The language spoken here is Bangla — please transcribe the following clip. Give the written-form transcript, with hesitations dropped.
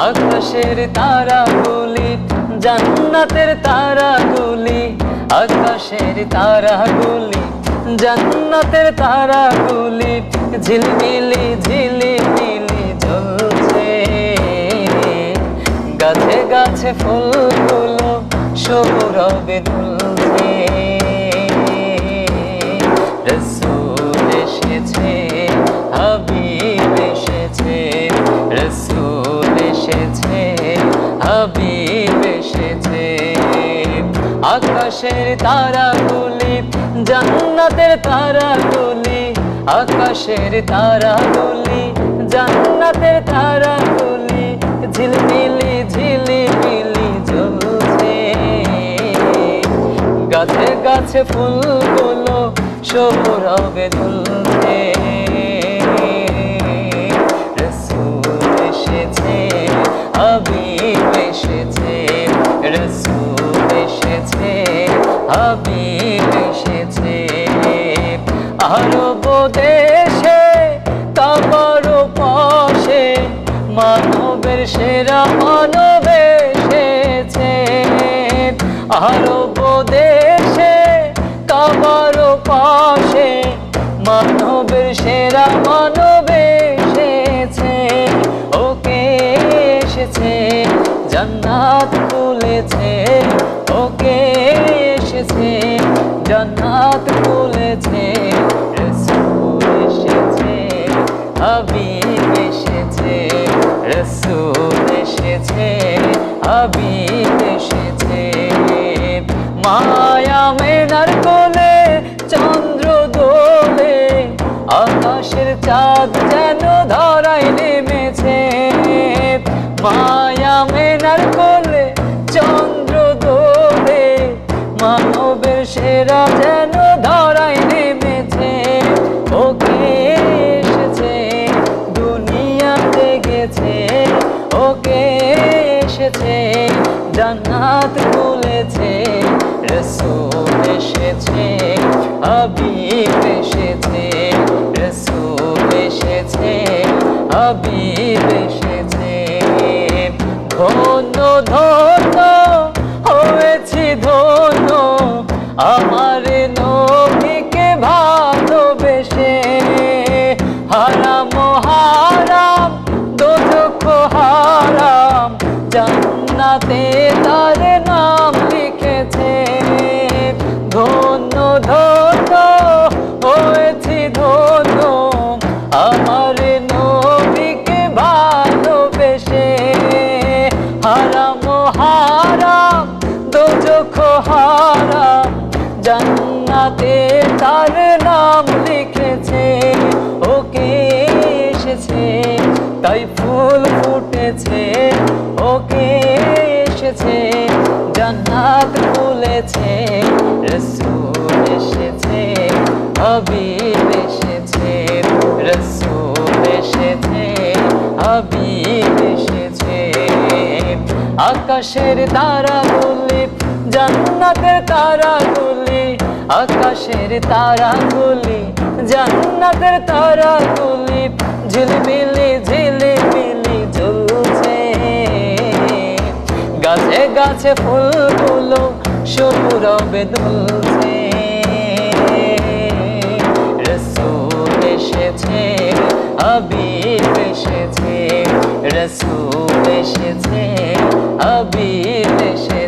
আকাশের তারাগুলি জান্নাতের তারাগুলি, আকাশের তারাগুলি জান্নাতের তারাগুলি, ঝিলমিলি ঝিলিমিলি জ্বলছে। গাছে গাছে ফুলগুলো সৌরভে দুলছে। রসূল এসেছে, হাবিব এসেছে, রসূল এসেছে, হাবিব এসেছে। আকাশের তারাগুলি জান্নাতের তারাগুলি, আকাশের তারাগুলি জান্নাতের তারাগুলি, ঝিলমিলি ঝিলিমিলি জ্বলছে। গাছে গাছে ফুলগুলো সৌরভে দুলছে। রসূল এসেছে, হাবিব এসেছে, রসূল এসেছে, হাবিব এসেছে। আরব দেশে কাবার পাশে মানবের সেরা মানব এসেছে। আরব দেশে কাবার পাশে মানবের সেরা মানব এসেছে। ওকে এসেছে, জান্নাত খুলেছে। ওকে এসেছে, জান্নাত খুলেছে। রসূল এসেছে, হাবিব এসেছে, রসূল এসেছে, হাবিব এসেছে। মায়া মেনার কোলে চন্দ্র দোলে, আকাশের চাঁদ যেন ধরায় নেমেছে। মায়া মেনার কোলে চন্দ্র দোলে, মানবের সেরা যেন ধরায় নেমেছে। ওকে এসেছে, দুনিয়া জেগেছে। ওকে এসেছে, জান্নাত খুলেছে। রসূল এসেছে, হাবিব এসেছে, রসূল এসেছে, হাবিব এসেছে। ধন্য ধন্য হয়েছি ধন্য, আমার নবীকে ভালোবেসে। হারাম হারাম দোজখ হারাম, জান্নাতে তার নাম লিখেছে। ধন্য ধন্য হয়েছি ধন্য, আমার নবীকে ভালোবেসে। হারাম হারাম দোজখ হারাম, জান্নাতে তার নাম লিখেছে। ওকে এসেছে, তাই ফুল ফুটেছে। ওকে এসেছে, জান্নাত খুলেছে। রসূল এসেছে, হাবিব এসেছে, রসূল এসেছে, হাবিব এসেছে। আকাশের তারাগুলি জান্নাতের তারাগুলি, আকাশের তারাগুলি জান্নাতের তারাগুলি, ঝিলমিলি ঝিলিমিলি জ্বলছে। গাছে গাছে ফুলগুলো সৌরভে দুলছে। রসূল এসেছে, হাবিব এসেছে, রসূল এসেছে, হাবিব এসেছে।